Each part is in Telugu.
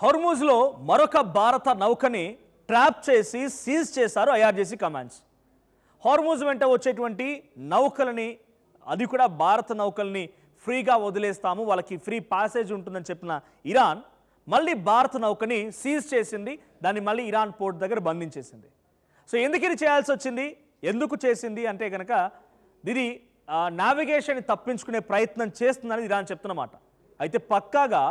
హోర్ముజ్లో మరొక భారత నౌకని ట్రాప్ చేసి సీజ్ చేశారు ఐఆర్జీసీ కమాండ్స్. హోర్ముజ్ వెంట వచ్చేటువంటి నౌకలని, అది కూడా భారత నౌకల్ని ఫ్రీగా వదిలేస్తాము, వాళ్ళకి ఫ్రీ ప్యాసేజ్ ఉంటుందని చెప్పిన ఇరాన్ మళ్ళీ భారత నౌకని సీజ్ చేసింది. దాన్ని మళ్ళీ ఇరాన్ పోర్ట్ దగ్గర బంధించేసింది. సో ఎందుకు ఇది చేయాల్సి వచ్చింది, ఎందుకు చేసింది అంటే కనుక ఇది నావిగేషన్ తప్పించుకునే ప్రయత్నం చేస్తుందని ఇరాన్ చెప్తున్నమాట. అయితే పక్కాగా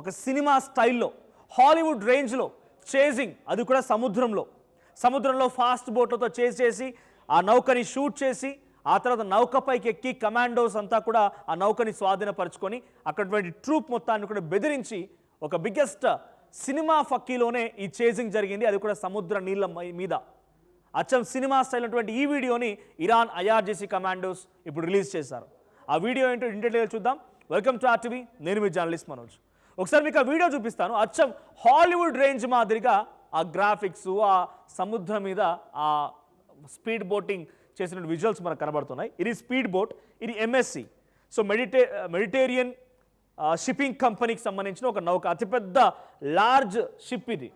ఒక సినిమా స్టైల్లో హాలీవుడ్ రేంజ్లో చేజింగ్, అది కూడా సముద్రంలో ఫాస్ట్ బోట్లతో చేసి ఆ నౌకని షూట్ చేసి ఆ తర్వాత నౌకపైకి ఎక్కి కమాండోస్ అంతా కూడా ఆ నౌకని స్వాధీనపరుచుకొని అక్కడటువంటి ట్రూప్ మొత్తాన్ని కూడా బెదిరించి ఒక బిగ్గెస్ట్ సినిమా ఫక్కీలోనే ఈ చేజింగ్ జరిగింది. అది కూడా సముద్ర నీళ్ళ మీద అచ్చం సినిమా స్టైల్ ఉన్నటువంటి ఈ వీడియోని ఇరాన్ ఐఆర్జీసీ కమాండోస్ ఇప్పుడు రిలీజ్ చేశారు. ఆ వీడియో ఏంటో ఇంటర్వ్యూలో చూద్దాం. వెల్కమ్ టు ఆర్టీవీ, నేను మీ జర్నలిస్ట్ మనోజ్. ఒకసారి మీకు ఆ వీడియో చూపిస్తాను. అచ్చం హాలీవుడ్ రేంజ్ మాదిరిగా ఆ గ్రాఫిక్స్, ఆ సముద్రం మీద ఆ స్పీడ్ బోటింగ్ చేసిన విజువల్స్ మనకు కనబడుతున్నాయి. ఇది స్పీడ్ బోట్, ఇది ఎంఎస్సి. సో మెడిటేరియన్ షిప్పింగ్ కంపెనీకి సంబంధించిన ఒక నౌక, అతిపెద్ద లార్జ్ షిప్ ఇది.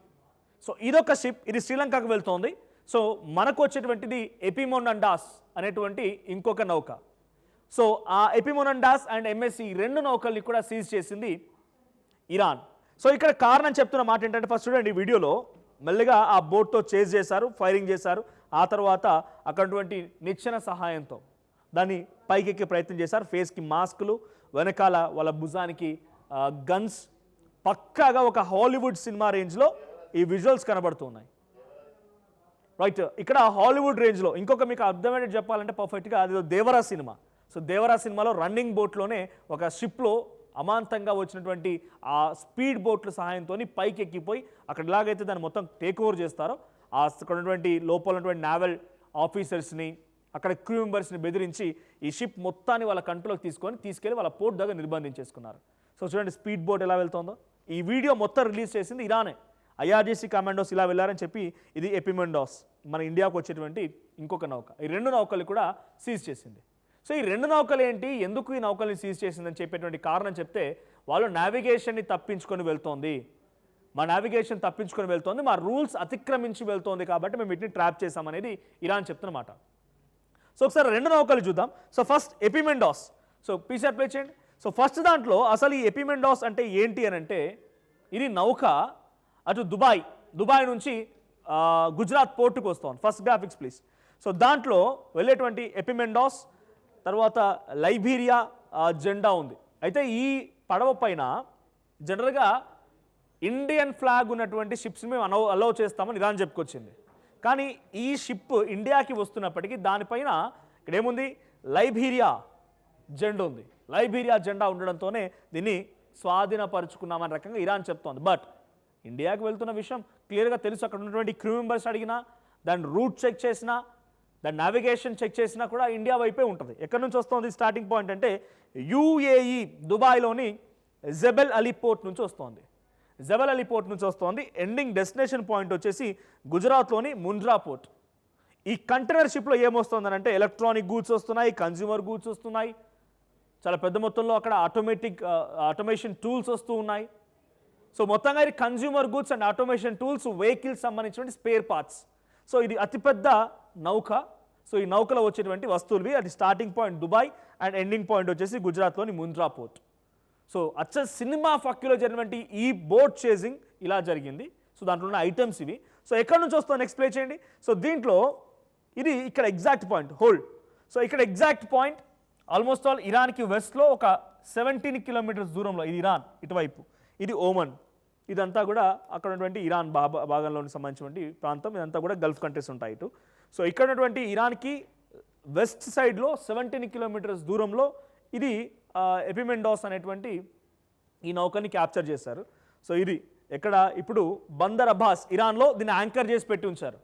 సో ఇదొక షిప్, ఇది శ్రీలంకకు వెళ్తోంది. సో మనకు వచ్చేటువంటిది ఎపిమోనండాస్ అనేటువంటి ఇంకొక నౌక. సో ఆ ఎపిమోనండాస్ అండ్ ఎంఎస్సి రెండు నౌకల్ని కూడా సీజ్ చేసింది ఇరాన్. సో ఇక్కడ కారణం చెప్తున్న మాట ఏంటంటే, ఫస్ట్ చూడండి వీడియోలో మెల్లగా ఆ బోట్తో చేజ్ చేశారు, ఫైరింగ్ చేశారు. ఆ తర్వాత అక్కడటువంటి నిచ్చెన సహాయంతో దాన్ని పైకెక్కే ప్రయత్నం చేశారు. ఫేస్కి మాస్కులు, వెనకాల వాళ్ళ భుజానికి గన్స్. పక్కాగా ఒక హాలీవుడ్ సినిమా రేంజ్లో ఈ విజువల్స్ కనబడుతున్నాయి. రైట్, ఇక్కడ హాలీవుడ్ రేంజ్లో ఇంకొక మీకు అర్థమయ్యేది చెప్పాలంటే పర్ఫెక్ట్గా అది దేవరా సినిమా. సో దేవరా సినిమాలో రన్నింగ్ బోట్లోనే ఒక షిప్లో అమాంతంగా వచ్చినటువంటి ఆ స్పీడ్ బోట్ల సహాయంతో పైకి ఎక్కిపోయి అక్కడ ఎలాగైతే దాన్ని మొత్తం టేక్ ఓవర్ చేస్తారో అక్కడ ఉన్నటువంటి లోపల ఉన్నటువంటి నావల్ ఆఫీసర్స్ని, అక్కడ క్రూ మెంబర్స్ని బెదిరించి ఈ షిప్ మొత్తాన్ని వాళ్ళ కంట్రోల్కి తీసుకెళ్ళి వాళ్ళ పోర్ట్ దగ్గర నిర్బంధించేసుకున్నారు. సో చూడండి స్పీడ్ బోట్ ఎలా వెళ్తుందో. ఈ వీడియో మొత్తం రిలీజ్ చేసింది ఇరానే. ఐఆర్జీసీ కమాండోస్ ఇలా వెళ్ళారని చెప్పి ఇది ఎపిమోనండాస్, మన ఇండియాకు వచ్చేటువంటి ఇంకొక నౌక. ఈ రెండు నౌకలు కూడా సీజ్ చేసింది. సో ఈ రెండు నౌకలు ఏంటి, ఎందుకు ఈ నౌకల్ని సీజ్ చేసిందని చెప్పేటువంటి కారణం చెప్తే, వాళ్ళు నావిగేషన్ని తప్పించుకొని వెళ్తోంది, మా నావిగేషన్ తప్పించుకొని వెళ్తోంది, మా రూల్స్ అతిక్రమించి వెళ్తోంది, కాబట్టి మేము వీటిని ట్రాప్ చేసామనేది ఇరాన్ చెప్తున్నమాట. సో ఒకసారి రెండు నౌకలు చూద్దాం. సో ఫస్ట్ ఎపిమోనండాస్. సో పీసీఆర్ ప్లే చేయండి. సో ఫస్ట్ దాంట్లో అసలు ఈ ఎపిమోనండాస్ అంటే ఏంటి అని అంటే, ఇది నౌక అటు దుబాయ్ నుంచి గుజరాత్ పోర్టుకు వస్తాం. First graphics please. సో దాంట్లో వెళ్ళేటువంటి ఎపిమోనండాస్, తర్వాత లైబీరియా జెండా ఉంది. అయితే ఈ పడవ పైన జనరల్గా ఇండియన్ ఫ్లాగ్ ఉన్నటువంటి షిప్స్ మేము అలౌ చేస్తామని ఇరాన్ చెప్పుకొచ్చింది. కానీ ఈ షిప్ ఇండియాకి వస్తున్నప్పటికీ దానిపైన ఇక్కడ ఏముంది, లైబీరియా జెండా ఉంది. లైబీరియా జెండా ఉండడంతోనే దీన్ని స్వాధీనపరుచుకున్నామనే రకంగా ఇరాన్ చెప్తోంది. బట్ ఇండియాకి వెళ్తున్న విషయం క్లియర్గా తెలుసు. అక్కడ ఉన్నటువంటి క్రూ మెంబర్స్ అడిగినా, దాని రూట్ చెక్ చేసినా, దాని నావిగేషన్ చెక్ చేసినా కూడా ఇండియా వైపే ఉంటుంది. ఎక్కడి నుంచి వస్తుంది స్టార్టింగ్ పాయింట్ అంటే యుఏఈ దుబాయ్లోని జబెల్ అలీ పోర్ట్ నుంచి వస్తుంది. జబెల్ అలీ పోర్ట్ నుంచి వస్తుంది. ఎండింగ్ డెస్టినేషన్ పాయింట్ వచ్చేసి గుజరాత్లోని ముండ్రా పోర్ట్. ఈ కంటైనర్ షిప్లో ఏమొస్తుందని అంటే ఎలక్ట్రానిక్ గూడ్స్ వస్తున్నాయి, కన్జ్యూమర్ గూడ్స్ వస్తున్నాయి, చాలా పెద్ద మొత్తంలో అక్కడ ఆటోమేషన్ టూల్స్ వస్తూ ఉన్నాయి. సో మొత్తంగా ఇది consumer goods and automation tools, vehicles సంబంధించినటువంటి స్పేర్ పార్ట్స్. సో ఇది అతిపెద్ద నౌక. సో ఈ నౌకలో వచ్చేటువంటి వస్తువులవి, అది starting point Dubai and ending point వచ్చేసి గుజరాత్లోని ముండ్రా పోర్ట్. సో అచ్చ సినిమా ఫక్కీలో జరిగినటువంటి ఈ బోట్ చేజింగ్ ఇలా జరిగింది. సో దాంట్లో ఉన్న ఐటమ్స్ ఇవి. సో ఎక్కడి నుంచి వస్తుందో నెక్స్ట్ ప్లే చేయండి. సో దీంట్లో ఇది ఇక్కడ ఎగ్జాక్ట్ పాయింట్ హోల్డ్. సో ఇక్కడ ఎగ్జాక్ట్ పాయింట్ ఆల్మోస్ట్ ఆల్ ఇరాన్కి వెస్ట్లో ఒక 17 కిలోమీటర్స్ దూరంలో ఇది ఇరాన్, ఇటువైపు ఇది ఓమన్, ఇదంతా కూడా అక్కడ ఉన్నటువంటి ఇరాన్ భాగంలోకి సంబంధించినటువంటి ప్రాంతం. ఇదంతా కూడా గల్ఫ్ కంట్రీస్ ఉంటాయి ఇటు. సో ఇక్కడ ఉన్నటువంటి ఇరాన్కి వెస్ట్ సైడ్లో 17 కిలోమీటర్స్ దూరంలో ఇది ఎపిమోనండాస్ అనేటువంటి ఈ నౌకని క్యాప్చర్ చేశారు. సో ఇది ఎక్కడ ఇప్పుడు బందర్ అబ్బాస్ ఇరాన్లో దీన్ని యాంకర్ చేసి పెట్టి ఉంచారు.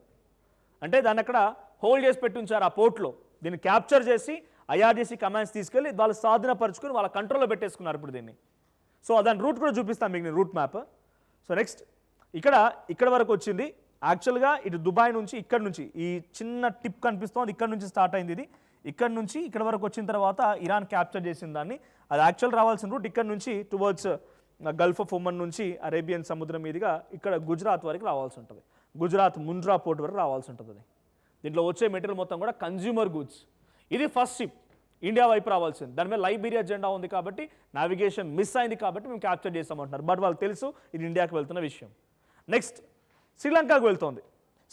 అంటే దాన్ని అక్కడ హోల్డ్ చేసి పెట్టి ఉంచారు ఆ పోర్ట్లో. దీన్ని క్యాప్చర్ చేసి ఐఆర్జీసీ కమాండ్స్ తీసుకెళ్ళి వాళ్ళు స్వాధీనపరుచుకొని వాళ్ళ కంట్రోల్లో పెట్టేసుకున్నారు ఇప్పుడు దీన్ని. సో దాని రూట్ కూడా చూపిస్తాను మీకు, రూట్ మ్యాప్. సో నెక్స్ట్ ఇక్కడ వరకు వచ్చింది. యాక్చువల్గా ఇటు దుబాయ్ నుంచి ఇక్కడ నుంచి ఈ చిన్న టిప్ కనిపిస్తుంది, ఇక్కడ నుంచి స్టార్ట్ అయింది. ఇది ఇక్కడ నుంచి ఇక్కడ వరకు వచ్చిన తర్వాత ఇరాన్ క్యాప్చర్ చేసిన దాన్ని, అది యాక్చువల్ రావాల్సిన రూట్ ఇక్కడ నుంచి టువర్డ్స్ గల్ఫ్ ఆఫ్ ఒమన్ నుంచి అరేబియన్ సముద్రం మీదుగా ఇక్కడ గుజరాత్ వరకు రావాల్సి ఉంటుంది. గుజరాత్ ముండ్రా పోర్ట్ వరకు రావాల్సి ఉంటుంది. అది దీంట్లో వచ్చే మెటీరియల్ మొత్తం కూడా కన్జ్యూమర్ గూడ్స్. ఇది ఫస్ట్ షిప్ ఇండియా వైపు రావాల్సింది. దాని మీద లైబీరియా జెండా ఉంది కాబట్టి నావిగేషన్ మిస్ అయింది కాబట్టి మేము క్యాప్చర్ చేస్తామంటున్నారు. బట్ వాళ్ళకి తెలుసు ఇది ఇండియాకి వెళ్తున్న విషయం. నెక్స్ట్ శ్రీలంకకు వెళ్తోంది.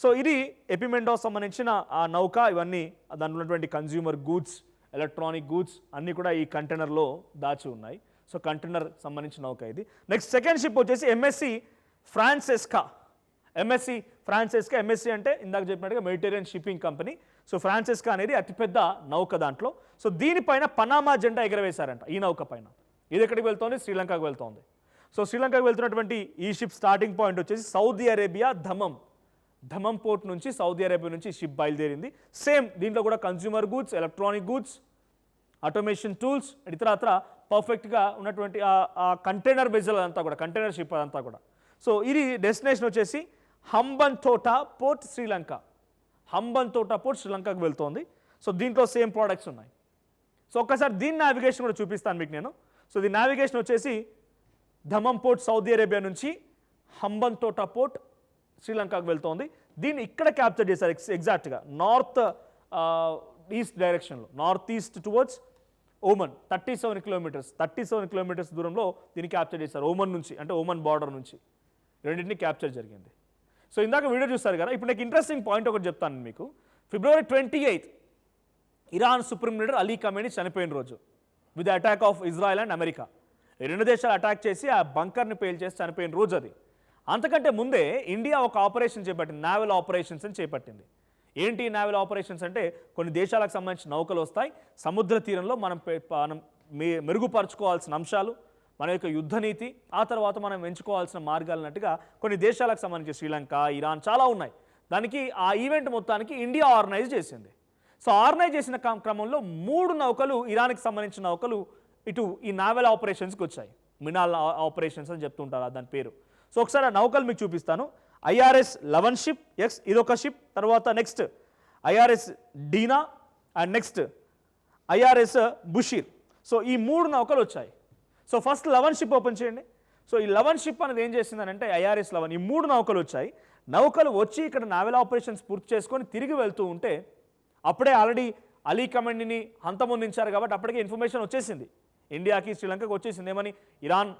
సో ఇది ఎపిమెండోస్ సంబంధించిన ఆ నౌక. ఇవన్నీ దాంట్లో ఉన్నటువంటి కన్జ్యూమర్ గూడ్స్, ఎలక్ట్రానిక్ గూడ్స్ అన్నీ కూడా ఈ కంటైనర్లో దాచి ఉన్నాయి. సో కంటైనర్ సంబంధించిన నౌక ఇది. నెక్స్ట్ సెకండ్ షిప్ వచ్చేసి ఎంఎస్సి ఫ్రాన్సెస్కా. ఎంఎస్సి అంటే ఇందాక చెప్పినట్టుగా Mediterranean shipping company. So Francesca అనేది అతిపెద్ద నౌక దాంట్లో. సో దీనిపైన పనామా జెండా ఎగరవేశారంట ఈ నౌక పైన. ఇది ఎక్కడికి వెళ్తోంది? శ్రీలంకకు వెళ్తోంది. సో శ్రీలంకకు వెళ్తున్నటువంటి ఈ షిప్ స్టార్టింగ్ పాయింట్ వచ్చేసి సౌదీ అరేబియా ధమం పోర్ట్ నుంచి, సౌదీ అరేబియా నుంచి షిప్ బయలుదేరింది. సేమ్ దీంట్లో కూడా consumer goods, electronic goods, automation tools, ఇతరత్ర పర్ఫెక్ట్గా ఉన్నటువంటి ఆ కంటైనర్ వెజల్ అంతా కూడా, కంటైనర్ షిప్ అదంతా కూడా. సో ఇది డెస్టినేషన్ వచ్చేసి హంబన్తోట పోర్ట్ శ్రీలంకకు వెళ్తోంది. సో దీంట్లో సేమ్ ప్రోడక్ట్స్ ఉన్నాయి. సో ఒక్కసారి దీని నావిగేషన్ కూడా చూపిస్తాను మీకు నేను. సో దీని నావిగేషన్ వచ్చేసి ధమం పోర్ట్ సౌదీ అరేబియా నుంచి హంబన్తోట పోర్ట్ శ్రీలంకకు వెళ్తోంది. దీన్ని ఇక్కడ క్యాప్చర్ చేశారు ఎగ్జాక్ట్గా నార్త్ ఈస్ట్ డైరెక్షన్లో, నార్త్ ఈస్ట్ టువర్డ్స్ ఓమన్. 37 కిలోమీటర్స్ దూరంలో దీన్ని క్యాప్చర్ చేశారు ఓమన్ నుంచి, అంటే ఓమన్ బార్డర్ నుంచి రెండింటిని క్యాప్చర్ జరిగింది. సో ఇందాక వీడియో చూస్తారు కదా. ఇప్పుడు నాకు ఇంట్రెస్టింగ్ పాయింట్ ఒకటి చెప్తాను మీకు. ఫిబ్రవరి 28 Iran supreme leader Ali Khamenei చనిపోయిన రోజు, with attack of Israel and America. ఈ రెండు దేశాలు అటాక్ చేసి ఆ బంకర్ని పేల్చేసి చనిపోయిన రోజు అది. అంతకంటే ముందే ఇండియా ఒక ఆపరేషన్ చేపట్టింది, నావల్ ఆపరేషన్స్ అని చేపట్టింది. ఏంటి నావల్ ఆపరేషన్స్ అంటే, కొన్ని దేశాలకు సంబంధించిన నౌకలు వస్తాయి, సముద్ర తీరంలో మనం మెరుగుపరచుకోవాల్సిన అంశాలు, మన యొక్క యుద్ధ నీతి, ఆ తర్వాత మనం ఎంచుకోవాల్సిన మార్గాలు అన్నట్టుగా కొన్ని దేశాలకు సంబంధించి శ్రీలంక, ఇరాన్ చాలా ఉన్నాయి. దానికి ఆ ఈవెంట్ మొత్తానికి ఇండియా ఆర్గనైజ్ చేసింది. సో ఆర్గనైజ్ చేసిన క్రమంలో 3 నౌకలు, ఇరాన్కి సంబంధించిన నౌకలు ఇటు ఈ నావల్ ఆపరేషన్స్కి వచ్చాయి. మినాల్ ఆపరేషన్స్ అని చెప్తుంటారు దాని పేరు. సో ఒకసారి ఆ నౌకలు మీకు చూపిస్తాను. ఐఆర్ఎస్ లవన్ షిప్, ఇదొక షిప్. తర్వాత next IRS Dena and next IRS Bushehr. So ఈ 3 నౌకలు వచ్చాయి. So first Lavan ship open చేయండి. సో ఈ లవన్ షిప్ అనేది ఏం చేసిందనంటే ఐఆర్ఎస్ లవన్, ఈ 3 నౌకలు వచ్చాయి. నౌకలు వచ్చి ఇక్కడ నావల్ ఆపరేషన్స్ పూర్తి చేసుకొని తిరిగి వెళ్తూ ఉంటే అప్పుడే ఆల్రెడీ అలీ ఖమేనీని హంతమొందించారు కాబట్టి అప్పటికే ఇన్ఫర్మేషన్ వచ్చేసింది ఇండియాకి, శ్రీలంకకు వచ్చేసింది. ఏమని? ఇరాన్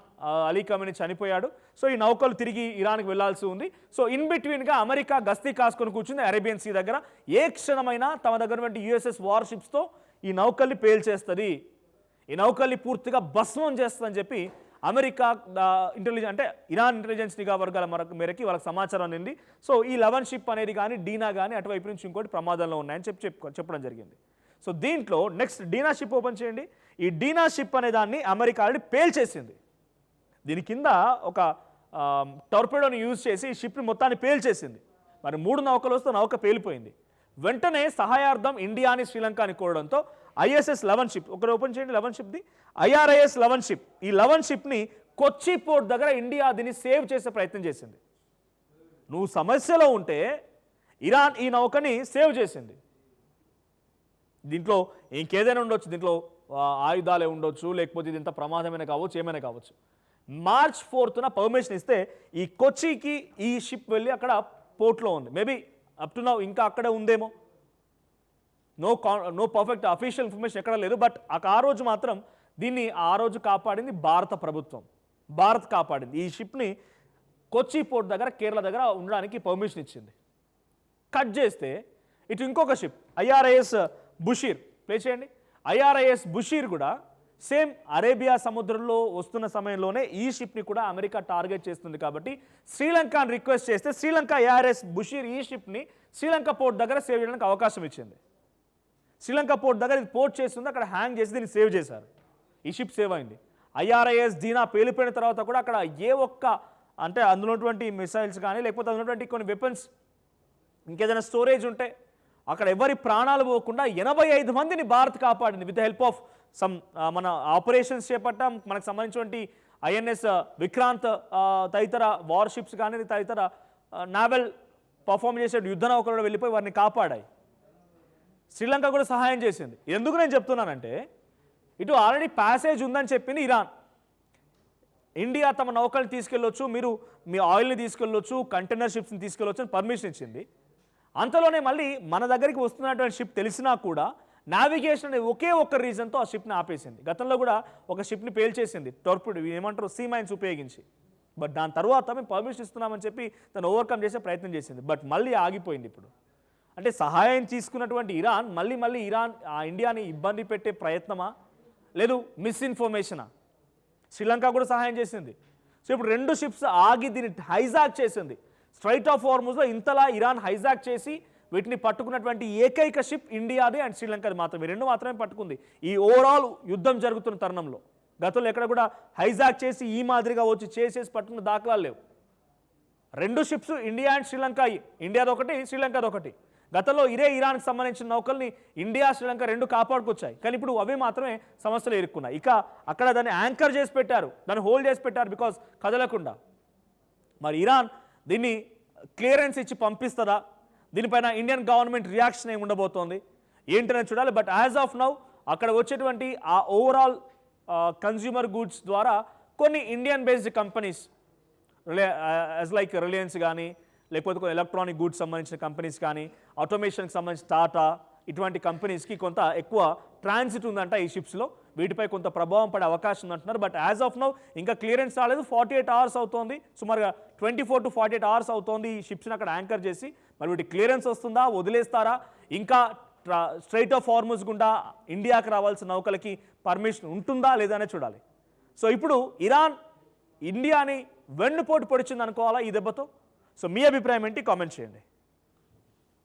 అలీ ఖమేనీ చనిపోయాడు. సో ఈ నౌకలు తిరిగి ఇరాన్కి వెళ్లాల్సి ఉంది. సో ఇన్ బిట్వీన్గా అమెరికా గస్తీ కాసుకొని కూర్చుంది అరేబియన్ సీ దగ్గర. ఏ క్షణమైనా తమ దగ్గర యుఎస్ఎస్ వార్ షిప్స్తో ఈ నౌకల్ని పేల్చేస్తుంది, ఈ నౌకల్ని పూర్తిగా భస్మం చేస్తుందని చెప్పి అమెరికా ఇంటెలిజెన్స్, అంటే ఇరాన్ ఇంటెలిజెన్స్ నిఘా వర్గాల మేరకి వాళ్ళకి సమాచారం అందింది. సో ఈ లవన్ షిప్ అనేది కానీ డీనా కానీ అటువైపు నుంచి ఇంకోటి ప్రమాదంలో ఉన్నాయని చెప్పడం జరిగింది. సో దీంట్లో నెక్స్ట్ డీనా షిప్ ఓపెన్ చేయండి. ఈ డీనా షిప్ అనే దాన్ని అమెరికా ఆల్రెడీ పేల్చేసింది. దీని కింద ఒక టోర్పెడోని యూజ్ చేసి ఈ షిప్ని మొత్తాన్ని పేల్చేసింది. మరి 3 నౌకలు వస్తే నౌక పేలిపోయింది. వెంటనే సహాయార్థం ఇండియాని శ్రీలంకని కోరడంతో ఐఎస్ఎస్ లవన్ షిప్, ఒకరు ఓపెన్ చేయండి లవన్ షిప్ది, ఐఆర్ఐఎస్ లవన్ షిప్. ఈ లవన్ షిప్ని కొచ్చి పోర్ట్ దగ్గర ఇండియా దీన్ని సేవ్ చేసే ప్రయత్నం చేసింది. నువ్వు సమస్యలో ఉంటే ఇరాన్ ఈ నౌకని సేవ్ చేసింది. దీంట్లో ఇంకేదైనా ఉండొచ్చు, దీంట్లో ఆయుధాలే ఉండొచ్చు, లేకపోతే ఇది ఇంత ప్రమాదమైన కావచ్చు, ఏమైనా కావచ్చు. మార్చ్ 4న పర్మిషన్ ఇస్తే ఈ కొచ్చికి ఈ షిప్ వెళ్ళి అక్కడ పోర్ట్లో ఉంది. మేబీ అప్ టు నౌ ఇంకా అక్కడే ఉందేమో, నో పర్ఫెక్ట్ అఫీషియల్ ఇన్ఫర్మేషన్ ఎక్కడ లేదు. బట్ ఆ రోజు మాత్రం దీన్ని ఆ రోజు కాపాడింది భారత ప్రభుత్వం, భారత్ కాపాడింది. ఈ షిప్ని కొచ్చి పోర్ట్ దగ్గర, కేరళ దగ్గర ఉండడానికి పర్మిషన్ ఇచ్చింది. కట్ చేస్తే ఇటు ఇంకొక షిప్ ఐఆర్ఐఎస్ బుషీర్, ప్లే చేయండి. ఐఆర్ఐఎస్ బుషీర్ కూడా సేమ్ అరేబియా సముద్రంలో వస్తున్న సమయంలోనే ఈ షిప్ని కూడా అమెరికా టార్గెట్ చేస్తుంది. కాబట్టి శ్రీలంకను రిక్వెస్ట్ చేస్తే శ్రీలంక ఐఆర్ఎస్ బుషీర్ ఈ షిప్ని శ్రీలంక పోర్ట్ దగ్గర సేవ్ చేయడానికి అవకాశం ఇచ్చింది. శ్రీలంక పోర్ట్ దగ్గర ఇది పోర్ట్ చేస్తుంది, అక్కడ హ్యాంగ్ చేసి దీన్ని సేవ్ చేశారు. ఈ షిప్ సేవ్ అయింది. ఐఆర్ఐఎస్ డీనా పేలిపోయిన తర్వాత కూడా అక్కడ ఏ ఒక్క, అంటే అందులో ఉన్నటువంటి మిసైల్స్ కానీ లేకపోతే అందులో ఉన్నటువంటి కొన్ని వెపన్స్, ఇంకేదైనా స్టోరేజ్ ఉంటే అక్కడ ఎవరి ప్రాణాలు పోకుండా 85 మందిని భారత్ కాపాడింది. With the help of some మన ఆపరేషన్స్ చేపట్టాం. మనకు సంబంధించినటువంటి ఐఎన్ఎస్ విక్రాంత్ తదితర వార్షిప్స్ కానీ తదితర నావల్ పర్ఫామ్ చేసే యుద్ధ నౌకలలో వెళ్ళిపోయి వారిని కాపాడాయి. శ్రీలంక కూడా సహాయం చేసింది. ఎందుకు నేను చెప్తున్నానంటే, ఇటు ఆల్రెడీ ప్యాసేజ్ ఉందని చెప్పింది ఇరాన్. ఇండియా తమ నౌకల్ని తీసుకెళ్ళొచ్చు, మీరు మీ ఆయిల్ని తీసుకెళ్ళొచ్చు, కంటైనర్ షిప్స్ని తీసుకెళ్ళొచ్చు అని పర్మిషన్ ఇచ్చింది. అంతలోనే మళ్ళీ మన దగ్గరికి వస్తున్నటువంటి షిప్ తెలిసినా కూడా నావిగేషన్ అనే ఒకే ఒక్క రీజన్తో ఆ షిప్ని ఆపేసింది. గతంలో కూడా ఒక షిప్ని పేల్చేసింది, టోర్పిడో ఏమంటారు సీ మైన్స్ ఉపయోగించి. బట్ దాని తర్వాత మేము పర్మిషన్ ఇస్తున్నామని చెప్పి తను ఓవర్కమ్ చేసే ప్రయత్నం చేసింది. బట్ మళ్ళీ ఆగిపోయింది. ఇప్పుడు అంటే సహాయం తీసుకున్నటువంటి ఇరాన్ మళ్ళీ ఇండియాని ఇబ్బంది పెట్టే ప్రయత్నమా, లేదు మిస్ఇన్ఫర్మేషనా? శ్రీలంక కూడా సహాయం చేసింది. సో ఇప్పుడు 2 షిప్స్ ఆగి దీన్ని హైజాక్ చేసింది. స్ట్రైట్ ఆఫ్ హార్ముజ్లో ఇంతలా ఇరాన్ హైజాక్ చేసి వీటిని పట్టుకున్నటువంటి ఏకైక షిప్ ఇండియాది అండ్ శ్రీలంకది మాత్రమే. 2 మాత్రమే పట్టుకుంది ఈ ఓవరాల్ యుద్ధం జరుగుతున్న తరుణంలో. గతంలో ఎక్కడ కూడా హైజాక్ చేసి ఈ మాదిరిగా వచ్చి చేసేసి పట్టుకున్న దాఖలాలు లేవు. 2 షిప్స్ ఇండియా అండ్ శ్రీలంక, ఇండియాది ఒకటి, శ్రీలంకది ఒకటి. గతంలో ఇరాన్కి సంబంధించిన నౌకల్ని ఇండియా శ్రీలంక 2 కాపాడుకొచ్చాయి. కానీ ఇప్పుడు అవి మాత్రమే సమస్యలు ఎదుర్కొన్నాయి. ఇక అక్కడ దాన్ని యాంకర్ చేసి పెట్టారు, దాన్ని హోల్డ్ చేసి పెట్టారు బికాజ్ కదలకుండా. మరి ఇరాన్ దీన్ని క్లియరెన్స్ ఇచ్చి పంపిస్తుందా? దీనిపైన ఇండియన్ గవర్నమెంట్ రియాక్షన్ ఏమి ఉండబోతోంది ఏంటనేది చూడాలి. బట్ యాజ్ ఆఫ్ నౌ అక్కడ వచ్చేటువంటి ఆ ఓవరాల్ కన్జ్యూమర్ గూడ్స్ ద్వారా కొన్ని Indian based companies as like Reliance కానీ, లేకపోతే కొన్ని ఎలక్ట్రానిక్ గూడ్స్ సంబంధించిన కంపెనీస్ కానీ, ఆటోమేషన్కి సంబంధించిన టాటా, ఇటువంటి కంపెనీస్కి కొంత ఎక్కువ ట్రాన్సిట్ ఉందంట ఈ షిప్స్లో. వీటిపై కొంత ప్రభావం పడే అవకాశం ఉందంటున్నారు. బట్ యాజ్ ఆఫ్ నౌ ఇంకా క్లియరెన్స్ రాలేదు. 48 hours అవుతోంది, సుమారుగా 24 to 48 hours అవుతోంది ఈ షిప్స్ని అక్కడ యాంకర్ చేసి. మరి వీటి క్లియరెన్స్ వస్తుందా, వదిలేస్తారా? ఇంకా స్ట్రైట్ ఆఫ్ హార్ముజ్ గుండా ఇండియాకి రావాల్సిన నౌకలకి పర్మిషన్ ఉంటుందా లేదా అనేది చూడాలి. సో ఇప్పుడు ఇరాన్ ఇండియాని వెన్నుపోటు పొడిచింది అనుకోవాలా ఈ దెబ్బతో? సో మీ అభిప్రాయం ఏంటి? కామెంట్ చేయండి.